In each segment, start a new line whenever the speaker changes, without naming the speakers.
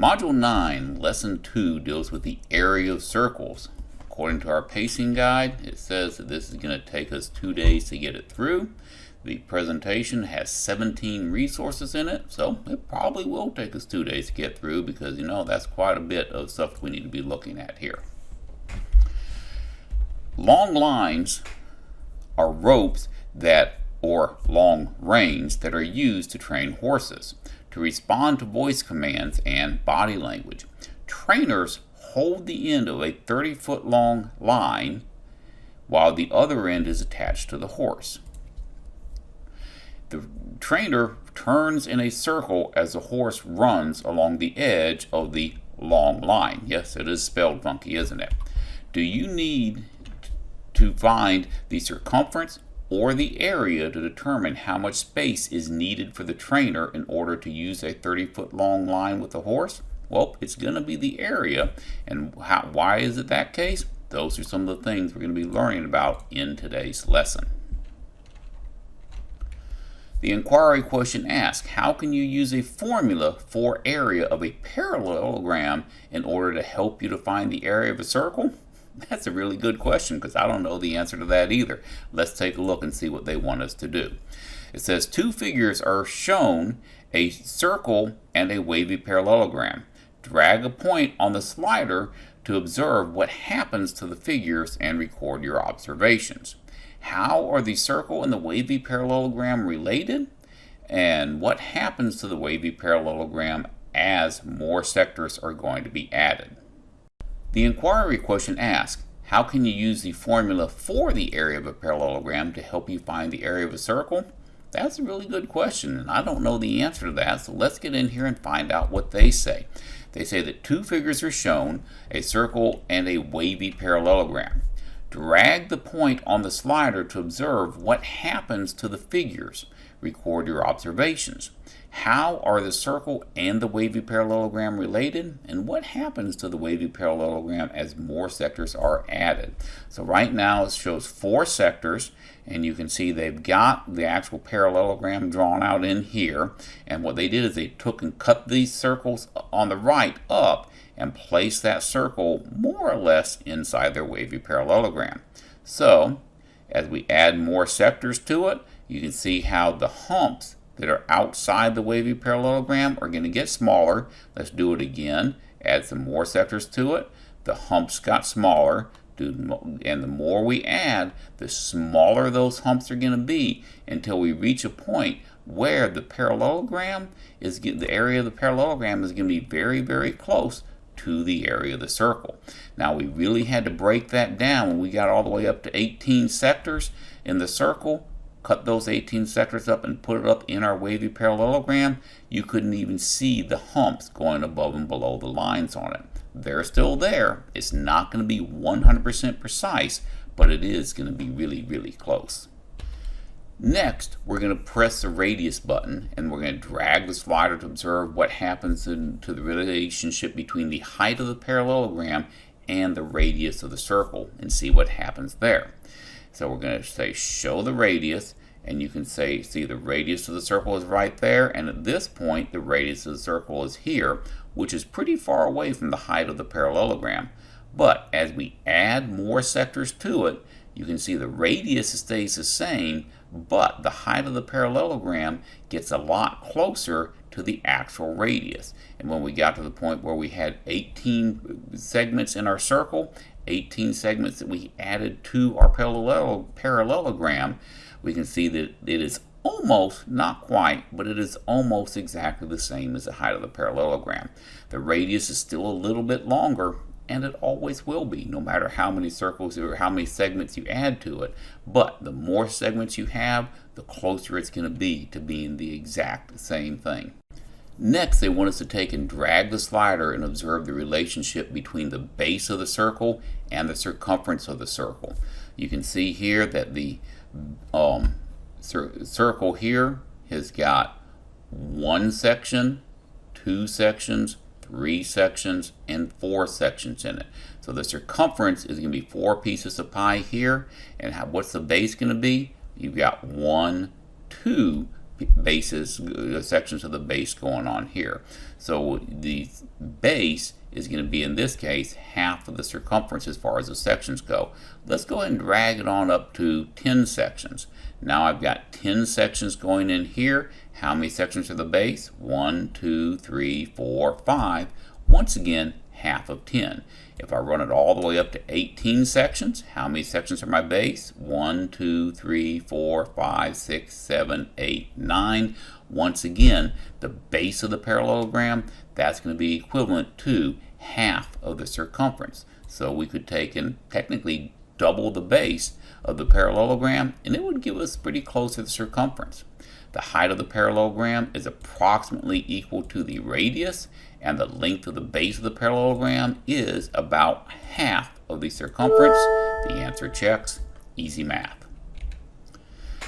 Module 9, Lesson 2 deals with the area of circles. According to our pacing guide, it says that this is going to take us 2 days to get it through. The presentation has 17 resources in it, so it probably will take us 2 days to get through because, that's quite a bit of stuff we need to be looking at here. Long lines are ropes or long reins that are used to train horses to respond to voice commands and body language. Trainers hold the end of a 30-foot long line while the other end is attached to the horse. The trainer turns in a circle as the horse runs along the edge of the long line. Yes, it is spelled funky, isn't it? Do you need to find the circumference or the area to determine how much space is needed for the trainer in order to use a 30-foot long line with the horse? Well, it's going to be the area. And why is it that case? Those are some of the things we're going to be learning about in today's lesson. The inquiry question asks, how can you use a formula for area of a parallelogram in order to help you to find the area of a circle? That's a really good question because I don't know the answer to that either. Let's take a look and see what they want us to do. It says two figures are shown, a circle and a wavy parallelogram. Drag a point on the slider to observe what happens to the figures and record your observations. How are the circle and the wavy parallelogram related? And what happens to the wavy parallelogram as more sectors are going to be added? The inquiry question asks, how can you use the formula for the area of a parallelogram to help you find the area of a circle? That's a really good question, and I don't know the answer to that, so let's get in here and find out what they say. They say that two figures are shown, a circle and a wavy parallelogram. Drag the point on the slider to observe what happens to the figures. Record your observations. How are the circle and the wavy parallelogram related? And what happens to the wavy parallelogram as more sectors are added? So right now it shows 4 sectors, and you can see they've got the actual parallelogram drawn out in here. And what they did is they took and cut these circles on the right up and placed that circle more or less inside their wavy parallelogram. So as we add more sectors to it, you can see how the humps that are outside the wavy parallelogram are going to get smaller. Let's do it again. Add some more sectors to it. The humps got smaller, and the more we add, the smaller those humps are going to be until we reach a point where the parallelogram is the area of the parallelogram is going to be very, very close to the area of the circle. Now we really had to break that down when we got all the way up to 18 sectors in the circle. Cut those 18 sectors up and put it up in our wavy parallelogram. You couldn't even see the humps going above and below the lines on it. They're still there. It's not going to be 100% precise, but it is going to be really, really close. Next, we're going to press the radius button, and we're going to drag the slider to observe what happens to the relationship between the height of the parallelogram and the radius of the circle and see what happens there. So we're going to say show the radius, and you can see the radius of the circle is right there, and at this point the radius of the circle is here, which is pretty far away from the height of the parallelogram. But as we add more sectors to it, you can see the radius stays the same, but the height of the parallelogram gets a lot closer to the actual radius. And when we got to the point where we had 18 segments in our circle, 18 segments that we added to our parallelogram, we can see that it is almost, not quite, but it is almost exactly the same as the height of the parallelogram. The radius is still a little bit longer, and it always will be, no matter how many circles or how many segments you add to it. But the more segments you have, the closer it's going to be to being the exact same thing. Next, they want us to take and drag the slider and observe the relationship between the base of the circle and the circumference of the circle. You can see here that the circle here has got 1 section, 2 sections, 3 sections, and 4 sections in it. So the circumference is going to be 4 pieces of pie here. And what's the base going to be? You've got 1, 2 bases, sections of the base going on here. So the base is going to be, in this case, half of the circumference as far as the sections go. Let's go ahead and drag it on up to 10 sections. Now I've got 10 sections going in here. How many sections are the base? 1, 2, 3, 4, 5. Once again, half of 10. If I run it all the way up to 18 sections, how many sections are my base? 1, 2, 3, 4, 5, 6, 7, 8, 9. Once again, the base of the parallelogram, that's going to be equivalent to half of the circumference. So we could take and technically double the base of the parallelogram, and it would give us pretty close to the circumference. The height of the parallelogram is approximately equal to the radius, and the length of the base of the parallelogram is about half of the circumference. The answer checks. Easy math.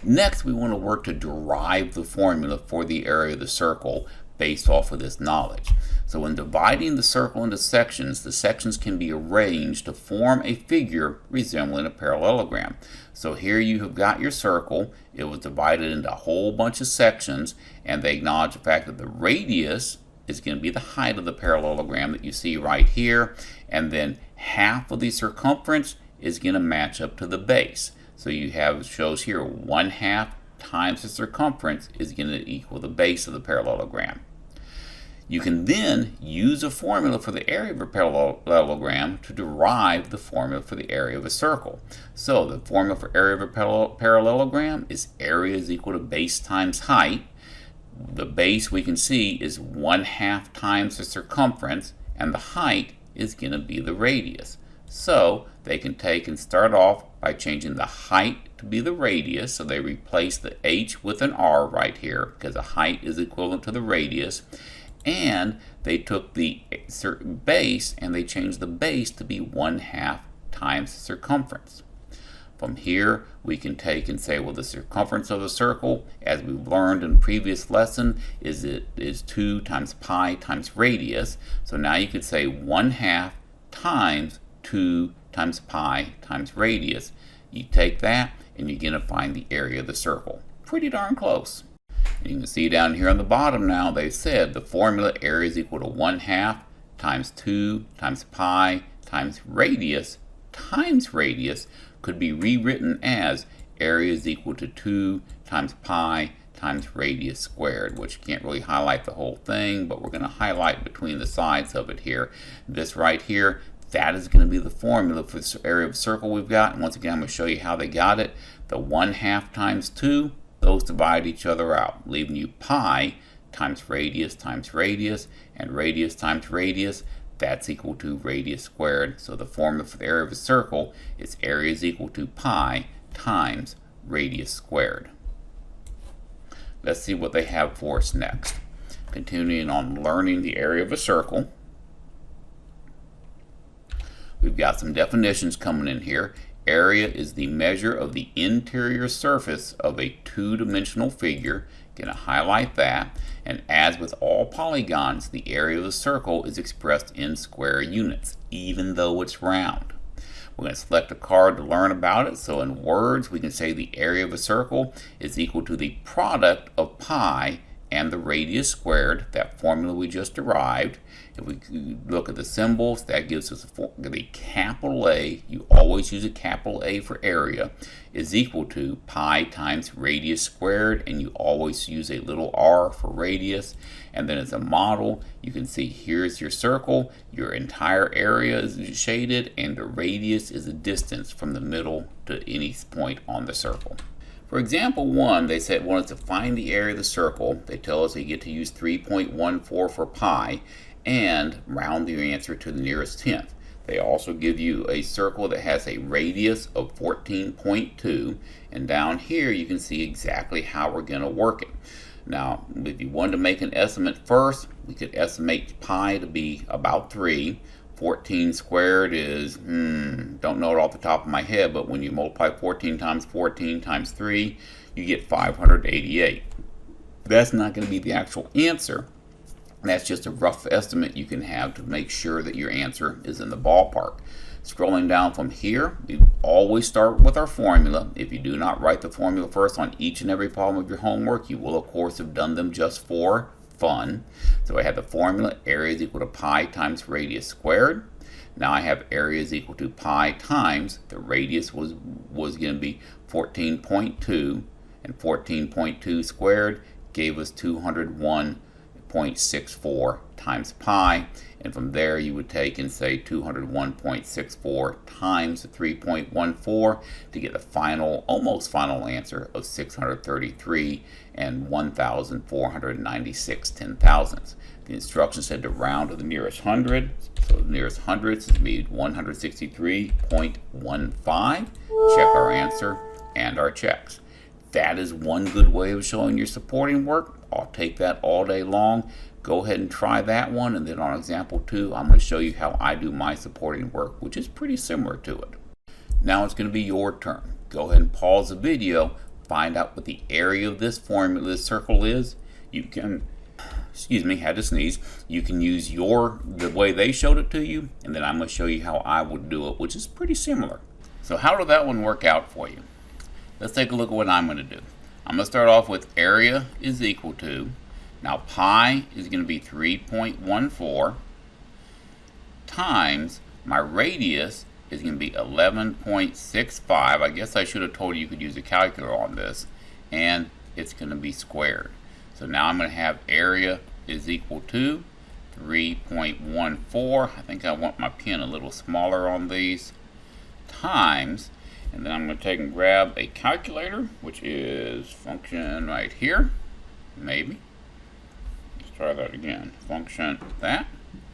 Next, we want to work to derive the formula for the area of the circle based off of this knowledge. So when dividing the circle into sections, the sections can be arranged to form a figure resembling a parallelogram. So here you have got your circle. It was divided into a whole bunch of sections, and they acknowledge the fact that the radius is going to be the height of the parallelogram that you see right here, and then half of the circumference is going to match up to the base. So you have, shows here, 1/2 times the circumference is going to equal the base of the parallelogram. You can then use a formula for the area of a parallelogram to derive the formula for the area of a circle. So the formula for area of a parallelogram is area is equal to base times height. The base, we can see, is 1/2 times the circumference, and the height is going to be the radius. So they can take and start off by changing the height to be the radius. So they replace the h with an r right here because the height is equivalent to the radius. And they took the base and they changed the base to be 1/2 times the circumference. From here, we can take and say, well, the circumference of a circle, as we've learned in previous lesson, is 2 times pi times radius. So now you could say 1/2 times 2 times pi times radius. You take that and you're going to find the area of the circle. Pretty darn close. And you can see down here on the bottom now, they said the formula area is equal to 1/2 times 2 times pi times radius could be rewritten as area is equal to 2 times pi times radius squared, which you can't really highlight the whole thing, but we're going to highlight between the sides of it here. This right here, that is going to be the formula for the area of a circle we've got. And once again, I'm going to show you how they got it. The 1/2 times 2, those divide each other out, leaving you pi times radius, and radius times radius. That's equal to radius squared. So the formula for the area of a circle is area is equal to pi times radius squared. Let's see what they have for us next. Continuing on learning the area of a circle, we've got some definitions coming in here. Area is the measure of the interior surface of a two-dimensional figure. Going to highlight that. And as with all polygons, the area of the circle is expressed in square units, even though it's round. We're going to select a card to learn about it. So in words, we can say the area of a circle is equal to the product of pi and the radius squared, that formula we just derived. If we look at the symbols, that gives us the capital A, you always use a capital A for area, is equal to pi times radius squared, and you always use a little r for radius. And then as a model, you can see here's your circle, your entire area is shaded, and the radius is a distance from the middle to any point on the circle. For example 1, they said want us to find the area of the circle. They tell us we get to use 3.14 for pi and round your answer to the nearest tenth. They also give you a circle that has a radius of 14.2, and down here you can see exactly how we're going to work it. Now, if you wanted to make an estimate first, we could estimate pi to be about 3. 14 squared is, don't know it off the top of my head, but when you multiply 14 times 3, you get 588. That's not going to be the actual answer. That's just a rough estimate you can have to make sure that your answer is in the ballpark. Scrolling down from here, we always start with our formula. If you do not write the formula first on each and every problem of your homework, you will of course have done them just for fun. So I have the formula, area is equal to pi times radius squared. Now I have area is equal to pi times, the radius was going to be 14.2, and 14.2 squared gave us 201.64 times pi, and from there you would take and say 201.64 times 3.14 to get the final, almost final answer of 633 and 1,496 ten-thousandths. The instructions said to round to the nearest hundred, so the nearest hundredths is be 163.15. Check our answer and our checks. That is one good way of showing your supporting work. I'll take that all day long. Go ahead and try that one, and then on example 2 I'm going to show you how I do my supporting work, which is pretty similar to it. Now it's going to be your turn. Go ahead and pause the video, find out what the area of this formula, this circle is. You can, excuse me, had to sneeze. You can use the way they showed it to you, and then I'm going to show you how I would do it, which is pretty similar. So how did that one work out for you? Let's take a look at what I'm going to do. I'm going to start off with area is equal to, now pi is going to be 3.14 times my radius is going to be 11.65. I guess I should have told you could use a calculator on this, and it's going to be squared. So now I'm going to have area is equal to 3.14. I think I want my pen a little smaller on these, times, and then I'm going to take and grab a calculator, which is function right here, maybe. Let's try that again. Function that,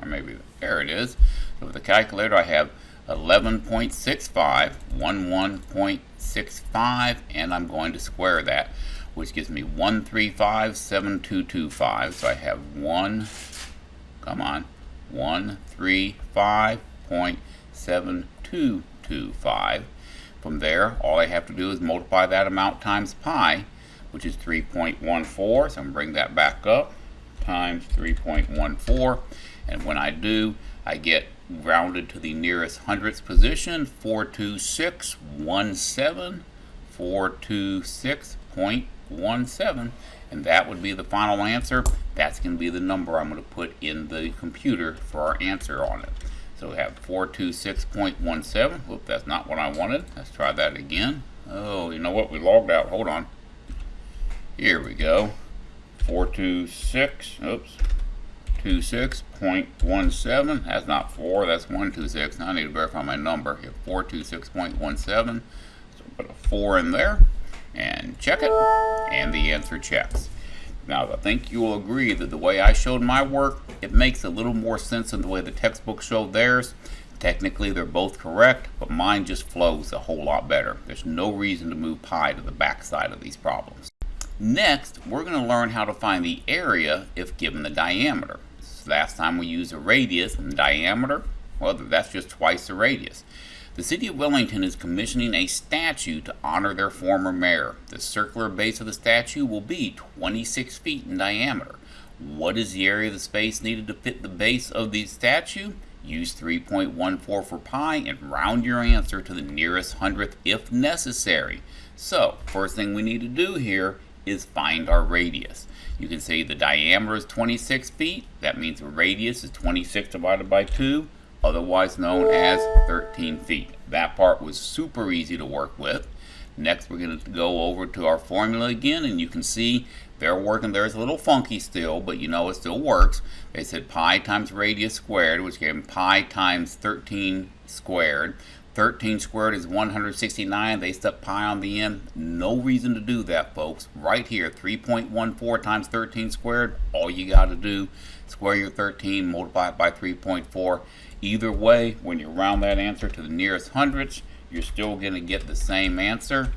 or maybe there it is. So with the calculator I have 11.65, 11.65, and I'm going to square that, which gives me 135.7225. So I have 135.7225. From there, all I have to do is multiply that amount times pi, which is 3.14. So I'm going to bring that back up, times 3.14. And when I do, I get rounded to the nearest hundredths position, 426.17, 426.17. And that would be the final answer. That's going to be the number I'm going to put in the computer for our answer on it. So we have 426.17. Whoop, that's not what I wanted. Let's try that again. Oh, you know what? We logged out. Hold on. Here we go. 26.17. That's not 4. That's 126. Now I need to verify my number. Here, 426.17. So put a 4 in there and check it, and the answer checks. Now, I think you will agree that the way I showed my work, it makes a little more sense than the way the textbook showed theirs. Technically, they're both correct, but mine just flows a whole lot better. There's no reason to move pi to the back side of these problems. Next, we're going to learn how to find the area if given the diameter. So last time we used a radius and the diameter, well, that's just twice the radius. The city of Wellington is commissioning a statue to honor their former mayor. The circular base of the statue will be 26 feet in diameter. What is the area of the space needed to fit the base of the statue? Use 3.14 for pi and round your answer to the nearest hundredth if necessary. So, first thing we need to do here is find our radius. You can say the diameter is 26 feet. That means the radius is 26 divided by 2. Otherwise known as 13 feet. That part was super easy to work with. Next, we're going to go over to our formula again, and you can see they're working. There's a little funky still, but you know it still works. They said pi times radius squared, which gave them pi times 13 squared. 13 squared is 169. They stuck pi on the end. No reason to do that, folks. Right here, 3.14 times 13 squared. All you got to do, square your 13, multiply it by 3.4. Either way, when you round that answer to the nearest hundredths, you're still going to get the same answer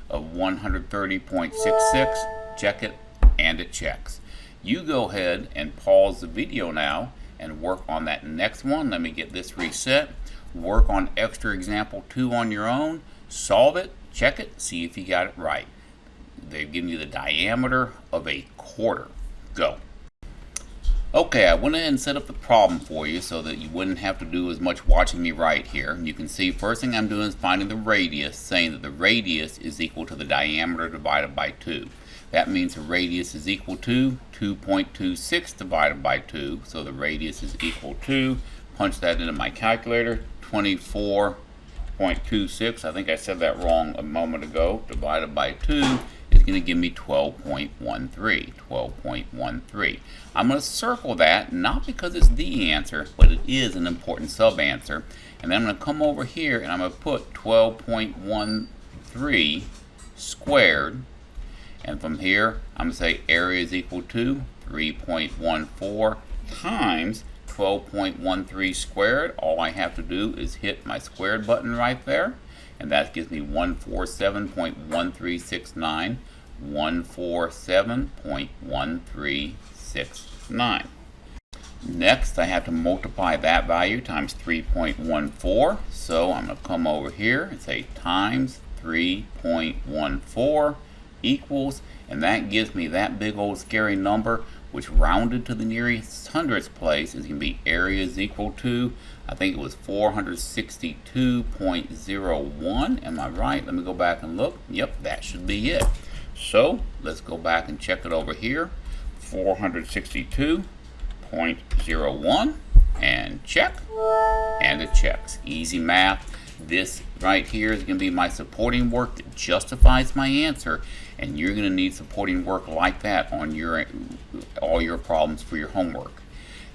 of 130.66. Check it, and it checks. You go ahead and pause the video now and work on that next one. Let me get this reset. Work on extra example 2 on your own. Solve it, check it, see if you got it right. They've given you the diameter of a quarter. Go. Okay, I went ahead and set up the problem for you so that you wouldn't have to do as much watching me write here. You can see first thing I'm doing is finding the radius, saying that the radius is equal to the diameter divided by 2. That means the radius is equal to 2.26 divided by 2. So the radius is equal to, punch that into my calculator, 24.26. I think I said that wrong a moment ago. Divided by 2 is going to give me 12.13. I'm going to circle that, not because it's the answer, but it is an important sub-answer. And then I'm going to come over here and I'm going to put 12.13 squared. And from here, I'm going to say area is equal to 3.14 times 12.13 squared. All I have to do is hit my squared button right there. And that gives me 147.1369. 147.1369. Next, I have to multiply that value times 3.14. So I'm going to come over here and say times 3.14 equals, and that gives me that big old scary number, which rounded to the nearest hundredths place is going to be area is equal to, I think it was 462.01. Am I right? Let me go back and look. Yep, that should be it. So let's go back and check it over here. 462.01 and check, and it checks. Easy math. This right here is going to be my supporting work that justifies my answer, and you're going to need supporting work like that on all your problems for your homework.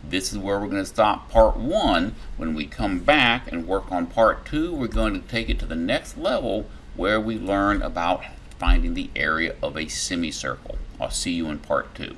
This is where we're going to stop part 1. When we come back and work on part 2, we're going to take it to the next level where we learn about finding the area of a semicircle. I'll see you in part 2.